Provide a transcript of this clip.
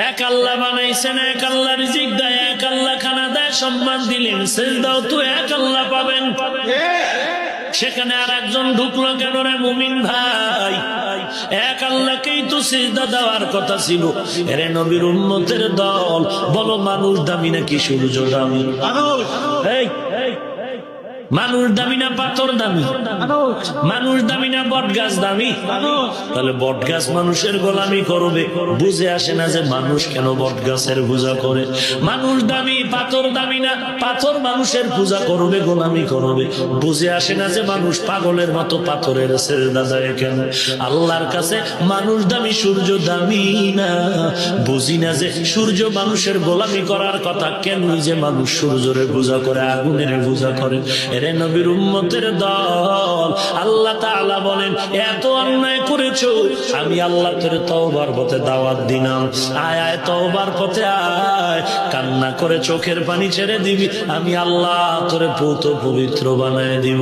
এক আল্লাহ বানাইছেন, এক আল্লাহ রিজিক দেয়, এক আল্লাহ খানা দেয়, সম্মান দিলেন, সিজদাও তো এক আল্লাহ পাবেন। সেখানে আর একজন ঢুকলো কেন রে মুমিন ভাই? এক আল্লাহকেই তো সিজদা দেওয়ার কথা ছিল। এরে নবীর উম্মতের দল, বলো মানুষ দামি নাকি সূর্য দামি? মানুষ দামি না পাথর দামি? মানুষ দামি না বট গাছ দামি? তাহলে বট গাছ মানুষের গোলামি করবে, বুঝে আসে না যে মানুষ কেন বট গাছের পূজা করে। মানুষ দামি, পাথর দামি না, পাথর মানুষের পূজা করবে, গোলামি করবে, বুঝে আসে না যে মানুষ পাগলের মতো পাথরের সিজদা দেয় কেন। আল্লাহর কাছে মানুষ দামি, সূর্য দামি না, বুঝি না যে সূর্য মানুষের গোলামি করার কথা, কেন যে মানুষ সূর্যের পূজা করে, আগুনের পূজা করে। এরে নবীর উম্মতের দল, আল্লাহ তাআলা বলেন এত অন্যায় করেছো, আমি আল্লাহ তোরে তওবার পথে দাওয়াত দিলাম, আয় আয় তওবার পথে আয়, কান্না করে চোখের পানি ছেড়ে দিবি, আমি আল্লাহ তোরে পবিত্র বানায় দিব।